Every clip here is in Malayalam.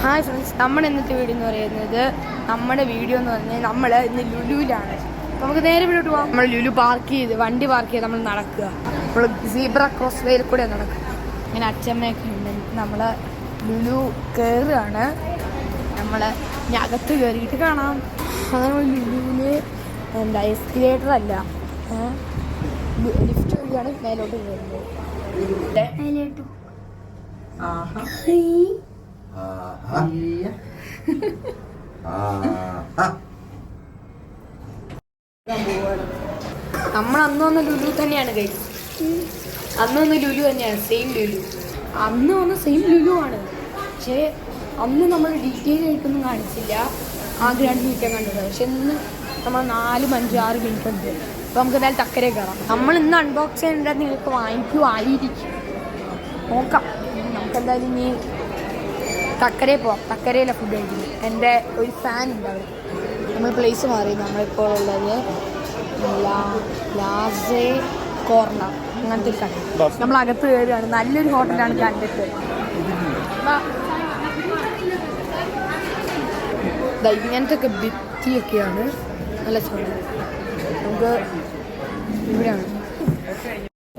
ഹായ് ഫ്രണ്ട്സ്, നമ്മുടെ ഇന്നത്തെ വീഡിയോ എന്ന് പറയുന്നത് നമ്മൾ ഇന്ന് ലുലുവിലാണ്. നമുക്ക് നേരെ വീട്ടിലോട്ട് പോകാം. നമ്മൾ ലുലു വണ്ടി പാർക്ക് ചെയ്ത് നമ്മൾ നടക്കുക. നമ്മൾ സീബ്ര ക്രോസ് വേയിൽ കൂടെ നടക്കുക. ഇങ്ങനെ അച്ഛമ്മയൊക്കെ ഉണ്ട്. നമ്മൾ ലുലു കയറുകയാണ്. നമ്മൾ അകത്ത് കയറിയിട്ട് കാണാം. അങ്ങനെ ലുലുവിൽ എസ്കലേറ്റർ അല്ല, ലിഫ്റ്റ് വഴിയാണ് മേലോട്ട് കയറുന്നത്. നമ്മൾ അന്ന് ലുലു തന്നെയാണ് കഴിച്ചത്. അന്ന് ലുലു തന്നെയാണ്, സെയിം ലുലു. അന്ന് സെയിം ലുലു ആണ്. പക്ഷേ അന്ന് നമ്മൾ ഡീറ്റെയിൽ ആയിട്ടൊന്നും കാണിച്ചില്ല. ആദ്യം 2 മിനിറ്റ് കണ്ടത്. പക്ഷെ ഇന്ന് നമ്മൾ 4, 5, 6 മിനിറ്റ് ഉണ്ട്. അപ്പോൾ നമുക്ക് എന്തായാലും തക്കരെ കയറാം. നമ്മൾ ഇന്ന് അൺബോക്സ് ചെയ്യാൻ നിങ്ങൾക്ക് വാങ്ങിക്കുമായിരിക്കും, നോക്കാം. നമുക്കെന്തായാലും ഇനി തക്കരയിൽ പോവാം. തക്കരയിലെ ഫുഡ് കഴിക്കുന്നത്. എൻ്റെ ഒരു ഫാൻ ഉണ്ട് അവിടെ. നമ്മൾ പ്ലേസ് മാറി. നമ്മളിപ്പോൾ ഉള്ളത് ലാസേ കോർണർ അങ്ങനത്തെ ഒരു കട. നമ്മൾ അകത്ത് കയറുകയാണ്. നല്ലൊരു ഹോട്ടലാണ് കണ്ടിട്ട്. ഇങ്ങനത്തെ ഒക്കെ ഭിത്തിയൊക്കെയാണ് നല്ല ചോറ്. നമുക്ക് ഇവിടെയാണ്.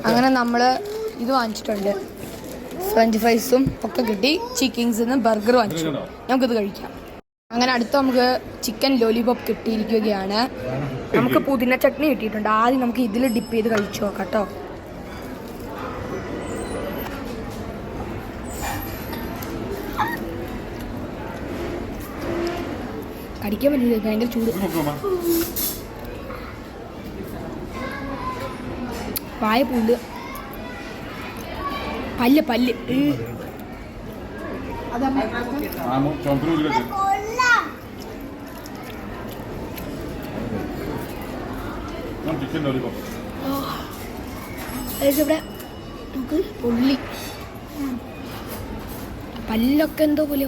അങ്ങനെ നമ്മൾ ഇത് വാങ്ങിച്ചിട്ടുണ്ട്. ഫ്രഞ്ച് ഫ്രൈസും ഒക്കെ കിട്ടി. ചിക്കിങ്സിന്ന് ബർഗർ വാങ്ങിച്ചു. നമുക്കിത് കഴിക്കാം. അങ്ങനെ അടുത്ത് നമുക്ക് ചിക്കൻ ലോലിപോപ്പ് കിട്ടിയിരിക്കുകയാണ്. നമുക്ക് പുതിന ചട്നി കിട്ടിയിട്ടുണ്ട്. ആദ്യം നമുക്ക് ഇതിൽ ഡിപ്പ് ചെയ്ത് കഴിച്ചു നോക്കാം കേട്ടോ. കടിക്കാൻ പറ്റില്ല, ഭയങ്കര ചൂട്. വായ പുല്ല്, പല്ല് ഇവിടെ പൊള്ളി. പല്ലൊക്കെ എന്തോ പോലെ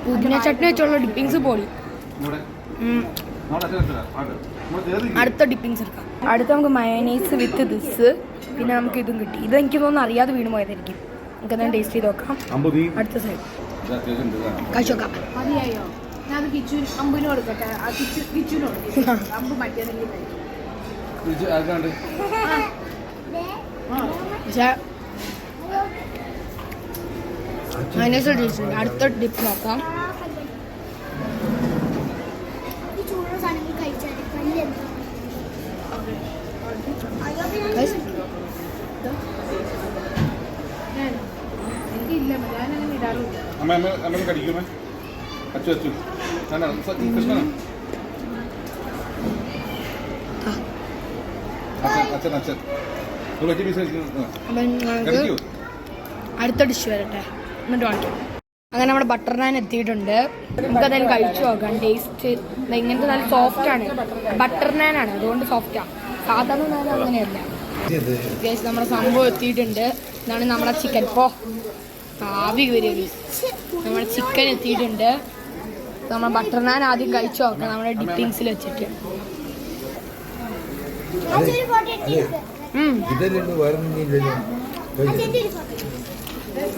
പുതിന ചട്നി വെച്ചുള്ള ഡിപ്പിങ്സ് പോളി. അടുത്ത ഡിപ്പിങ്സ് എടുക്കാം. അടുത്ത നമുക്ക് മയോനൈസ് വിത്ത് ദിസ്. പിന്നെ നമുക്ക് ഇതും കിട്ടി. ഇത് എനിക്ക് തോന്നുന്നു അറിയാതെ വീണ് പോയതായിരിക്കും. നമുക്ക് എന്തായാലും ടേസ്റ്റ് ചെയ്ത് നോക്കാം. അടുത്ത സൈഡ് കഴിച്ചു നോക്കാം. Mayonnaise taste. അടുത്ത ഡിപ്പ് നോക്കാം. അടുത്ത ഡിഷ് വരട്ടെ, എന്നിട്ട് വാങ്ങിക്കാം. അങ്ങനെ നമ്മുടെ ബട്ടർ നാൻ എത്തിയിട്ടുണ്ട്. നമുക്ക് അതെല്ലാം കഴിച്ചു നോക്കാം. ടേസ്റ്റ് ഇങ്ങനത്തെ നല്ല സോഫ്റ്റ് ആണ്. ബട്ടർ നാനാണ്, അതുകൊണ്ട് സോഫ്റ്റാണ്. സാധാരണ നാൻ അങ്ങനെയല്ല. നമ്മുടെ സംഭവം എത്തിയിട്ടുണ്ട്. ഇതാണ് നമ്മുടെ ചിക്കൻ. ആവി വരിക. നമ്മുടെ ചിക്കൻ എത്തിയിട്ടുണ്ട്. നമ്മൾ ബട്ടർ നാൻ ആദ്യം കഴിച്ചു നോക്കാം നമ്മുടെ ഡിപ്പിങ്സിൽ വെച്ചിട്ട്.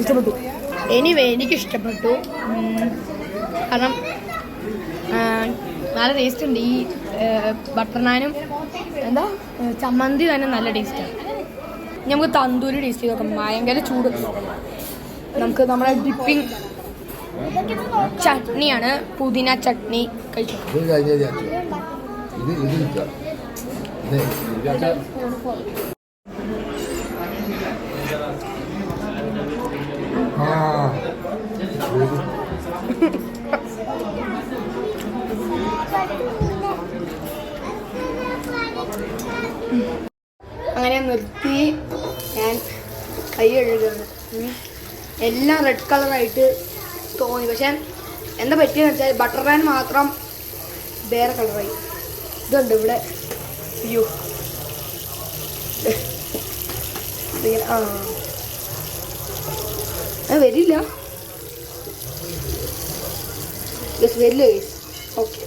ഇഷ്ടപ്പെട്ടു. എനിക്ക് ഇഷ്ടപ്പെട്ടു. കാരണം നല്ല ടേസ്റ്റ് ഉണ്ട്. ഈ ബട്ടർ നാനും ചമ്മന്തി തന്നെ നല്ല ടേസ്റ്റാണ്. നമുക്ക് തന്തൂരി ടേസ്റ്റ് ചെയ്ത് നോക്കാം. ഭയങ്കര ചൂട്. നമുക്ക് നമ്മുടെ ഡിപ്പിംഗ് ചട്നിയാണ്, പുതിന ചട്നി. കഴിച്ചു. അങ്ങനെ നിർത്തി ഞാൻ കൈ കഴുകുകയാണ്. എല്ലാം റെഡ് കളറായിട്ട് തോന്നി. പക്ഷെ എന്താ പറ്റിയെന്ന് വെച്ചാൽ ബട്ടർ നാൻ മാത്രം വേറെ കളറായി. ഇതുണ്ട് ഇവിടെ വ്യൂ. വരില്ല. വരില്ല. ഓക്കെ.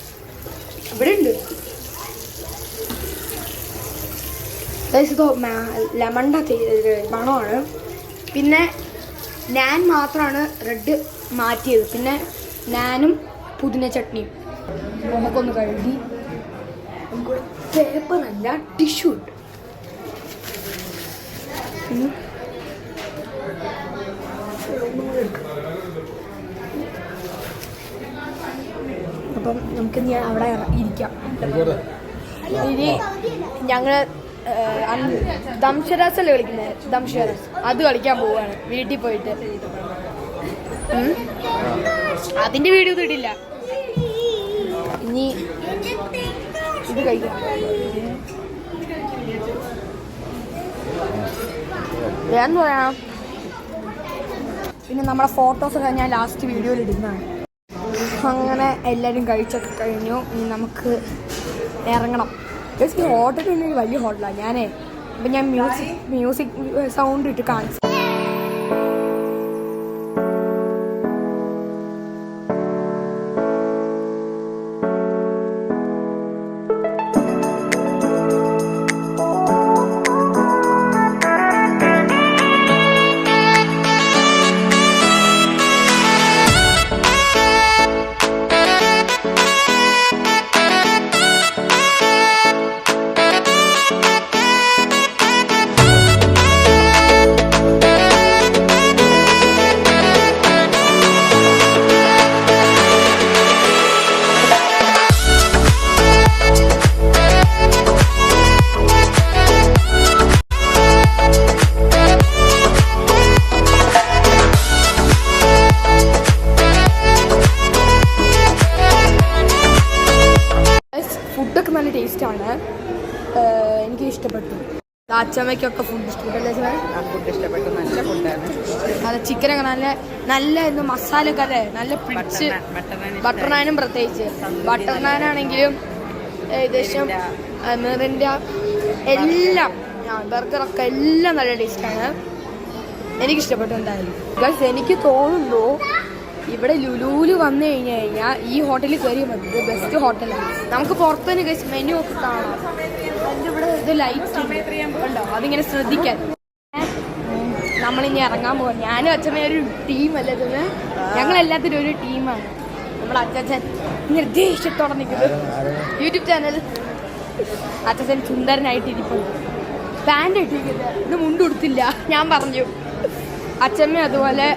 ഇത് ലെമണിൻ്റെ മണമാണ്. പിന്നെ ഞാൻ മാത്രമാണ് റെഡ് മാറ്റിയത്. പിന്നെ ഞാനും പുതിന ചട്നിയും. നമുക്കൊന്ന് കഴുകി പേപ്പറല്ല ടിഷ്യൂ ഉണ്ട്. അപ്പം നമുക്ക് അവിടെ ഇരിക്കാം. ഇനി ഞങ്ങൾ ദംഷരാസല്ലേ കളിക്കുന്നത്, ദംഷരാസ് അത് കളിക്കാൻ പോവുകയാണ് വീട്ടിൽ പോയിട്ട്. അതിൻ്റെ വീഡിയോ ഒന്നും ഇടില്ല. ഇനി ഇത് കഴിക്കാം. എന്ന് പറയാം. പിന്നെ നമ്മുടെ ഫോട്ടോസൊക്കെ ഞാൻ ലാസ്റ്റ് വീഡിയോയിൽ ഇടുന്നതാണ്. അങ്ങനെ എല്ലാവരും കഴിച്ചൊക്കെ കഴിഞ്ഞു. ഇനി നമുക്ക് ഇറങ്ങണം. ഈ ഹോട്ടൽ തന്നെ ഒരു വലിയ ഹോട്ടലാണ്. അപ്പം ഞാൻ മ്യൂസിക് സൗണ്ട് ഇട്ട് കാണിച്ചു. ഫുഡൊക്കെ നല്ല ടേസ്റ്റാണ്. എനിക്ക് ഇഷ്ടപ്പെട്ടു. അച്ചമ്മയ്ക്കൊക്കെ ഫുഡ് ഇഷ്ടപ്പെട്ടല്ലേ? ഫുഡ് ഇഷ്ടപ്പെട്ടു. നല്ല ഫുഡാണ്. അത് ചിക്കനൊക്കെ നല്ല നല്ല മസാലയൊക്കെ അല്ലേ, നല്ല പിടിച്ച്. ബട്ടർ നാനും പ്രത്യേകിച്ച് ബട്ടർ നാനാണെങ്കിലും ഏകദേശം മിറിൻ്റെ എല്ലാം ബർഗറൊക്കെ എല്ലാം നല്ല ടേസ്റ്റാണ്. എനിക്കിഷ്ടപ്പെട്ടുണ്ടായിരുന്നു. ഗൈസ് എനിക്ക് തോന്നുന്നു ഇവിടെ ലുലുവിൽ വന്നു കഴിഞ്ഞാൽ ഈ ഹോട്ടലിൽ കയറിയാൽ മതി. ഇത് ബെസ്റ്റ് ഹോട്ടലാണ്. നമുക്ക് പുറത്തുനിന്ന് ഗൈസ് മെനു ഒക്കെ കാണാം. അതിൻ്റെ ഇവിടെ ഇത് ലൈറ്റ് ഉണ്ടോ, അതിങ്ങനെ ശ്രദ്ധിക്കാൻ. നമ്മളിനി ഇറങ്ങാൻ പോകാം. ഞാനും അച്ഛനും ഒരു ടീമല്ല ഇതിന്, ഞങ്ങളെല്ലാത്തിനും ഒരു ടീമാണ്. നമ്മൾ അച്ഛൻ നിർദ്ദേശത്തോടെ നിൽക്കുന്നത് യൂട്യൂബ് ചാനൽ. അച്ഛൻ സുന്ദരനായിട്ടിരിപ്പുണ്ട്, പാൻ്റ് ഇട്ടിരിക്കുന്നത്. ഇത് മുണ്ട് കൊടുത്തില്ല. ഞാൻ പറഞ്ഞു അച്ഛമ്മ അതുപോലെ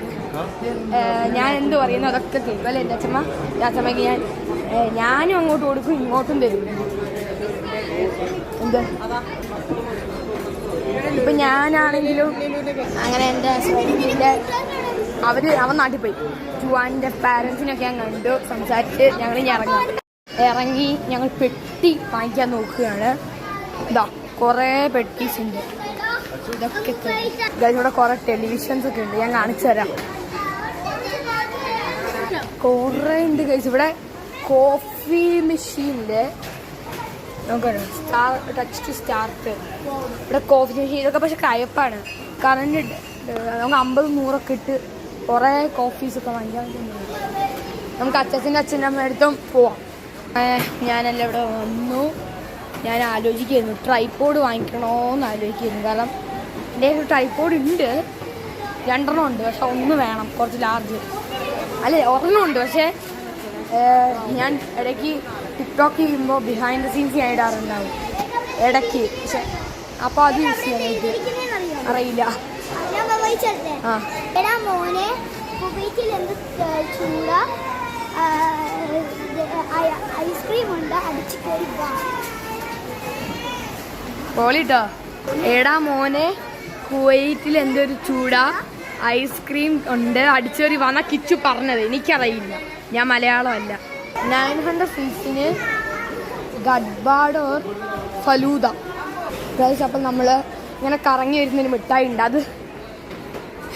ഞാൻ എന്ത് പറയുന്നു അതൊക്കെ കേൾക്കും അല്ലേ എൻ്റെ അച്ഛമ്മ? അച്ഛമ്മയ്ക്ക് ഞാനും അങ്ങോട്ട് കൊടുക്കും, ഇങ്ങോട്ടും തരും. എന്ത് ഇപ്പം ഞാനാണെങ്കിലും അങ്ങനെ എൻ്റെ ഫ്രണ്ടിൻ്റെ അവൻ നാട്ടിൽ പോയി. ജുവാൻ്റെ പാരൻസിനൊക്കെ ഞാൻ കണ്ടു, സംസാരിച്ച് ഞങ്ങളിനി ഇറങ്ങി ഞങ്ങൾ പെട്ടി വാങ്ങിക്കാൻ നോക്കുകയാണ്. ഇതാ കുറേ പെട്ടീസ് ഉണ്ട്. ഇതൊക്കെ ഇവിടെ കുറേ ടെലിവിഷൻസ് ഒക്കെ ഉണ്ട്, ഞാൻ കാണിച്ചു തരാം. കുറേ ഉണ്ട് ഗൈസ്. ഇവിടെ കോഫി മെഷീൻ്റെ നോക്കണം, ടച്ച് ടു സ്റ്റാർട്ട്. ഇവിടെ കോഫി മെഷീൻ ഇതൊക്കെ പക്ഷെ കയപ്പാണ്. കറണ്ട് നമുക്ക് 50-100 ഇട്ട് കുറേ കോഫീസൊക്കെ വാങ്ങിക്കാൻ നമുക്ക് അച്ഛൻ്റെ അമ്മയടുത്തും പോവാം. ഞാനെല്ലാം ഇവിടെ വന്നു. ഞാൻ ആലോചിക്കുന്നു ട്രൈപോഡ് വാങ്ങിക്കണമെന്ന് ആലോചിക്കുന്നു. കാരണം എൻ്റെ ഒരു ട്രൈപോഡ് ഉണ്ട്, 2 ഉണ്ട്. പക്ഷെ 1 വേണം, കുറച്ച് ലാർജ്. അല്ലേ 1 ഉണ്ട്, പക്ഷേ ഞാൻ ഇടയ്ക്ക് ടിക്ടോക്ക് ചെയ്യുമ്പോൾ ബിഹൈൻഡ് ദ സീൻസ് ഞാൻ ഇടാറുണ്ടാവും ഇടയ്ക്ക്. പക്ഷെ അപ്പോൾ അത് യൂസ് ചെയ്യാനായിട്ട് അറിയില്ല. പോളിട്ടോ എടാ മോനെ, കുവൈറ്റിൽ എന്തൊരു ചൂടാ, ഐസ്ക്രീം ഉണ്ട്, അടിച്ചേറി വന്ന കിച്ചു പറഞ്ഞത്. എനിക്കറിയില്ല, ഞാൻ മലയാളമല്ല. 900 ഫീസിന് ഗഡ്ബാഡ് ഓർ ഫലൂദ ഗൈസ്. അപ്പം നമ്മൾ ഇങ്ങനെ കറങ്ങി വരുന്നൊരു മിഠായി ഉണ്ട്, അത്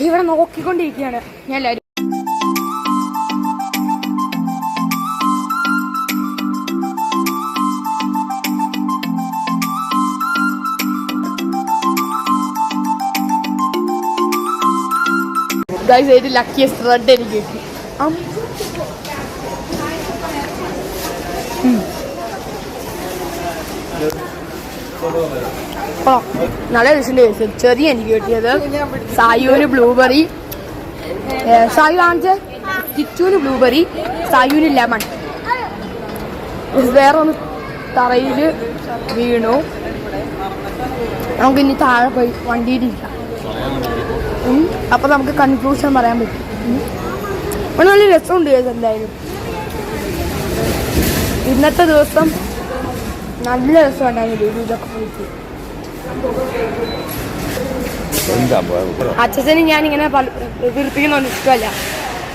ഇവിടെ നോക്കിക്കൊണ്ടിരിക്കുകയാണ് ഞാൻ എല്ലാവരും. ഗൈസ് ഒരു ലക്കിയസ്റ്റ് റെഡ് എനിക്ക് കിട്ടി. നല്ല രസമുണ്ട്. ചെറിയ എനിക്ക് കിട്ടിയത് സായൂന് ബ്ലൂബെറി, സായു കാണിച്ച് കിച്ചുവിന് ബ്ലൂബെറി, സായുവിന് ലെമൺ. വേറെ ഒന്ന് തറയിൽ വീണു. നമുക്ക് ഇനി താഴെ പോയി വണ്ടിയിലില്ല. അപ്പൊ നമുക്ക് കൺക്ലൂഷൻ പറയാൻ പറ്റും. ഇവിടെ നല്ല രസമുണ്ട് എന്തായാലും. ഇന്നത്തെ ദിവസം നല്ല രസമുണ്ടായിരുന്നു ഇതൊക്കെ പോയിട്ട്. അച്ഛന് ഞാനിങ്ങനെ വീർപ്പിക്കുന്നതുകൊണ്ട് ഇഷ്ടമല്ല.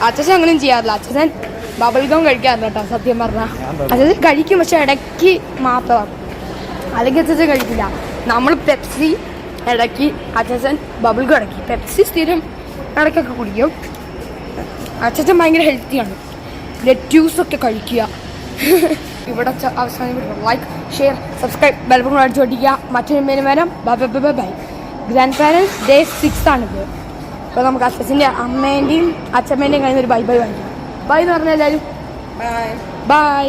അച്ഛൻ അങ്ങനെയും ചെയ്യാറില്ല. അച്ഛൻ ബബിൾഗം കഴിക്കാറില്ല കേട്ടോ സത്യം പറഞ്ഞാൽ. അച്ഛൻ കഴിക്കും, പക്ഷെ ഇടയ്ക്ക് മാത്രം. അല്ലെങ്കിൽ അച്ഛൻ കഴിക്കില്ല. നമ്മൾ പെപ്സി ഇടയ്ക്ക്, അച്ഛൻ ബബിൾഗം ഇടയ്ക്ക്. പെപ്സി സ്ഥിരം ഇടയ്ക്കൊക്കെ കുടിക്കും. അച്ഛൻ ഭയങ്കര ഹെൽത്തിയാണ്. ലെറ്റ്യൂസൊക്കെ കഴിക്കുക. ഇവിടെ അവസാനം ലൈക്ക്, ഷെയർ, സബ്സ്ക്രൈബ്, ബെൽബട്ടൺ അടിച്ചു പൊട്ടിക്കുക. മറ്റൊരു വരാം. Bye bye. Grand parents day 6 ആണിത്. അപ്പോൾ നമുക്ക് അച്ഛൻ്റെ അമ്മേൻ്റെയും അച്ഛമ്മേൻ്റെയും കഴിഞ്ഞ ഒരു ബൈ ബൈ വാങ്ങിക്കാം. ബൈ എന്ന് പറഞ്ഞാൽ എല്ലാവരും ബൈ. ബൈ.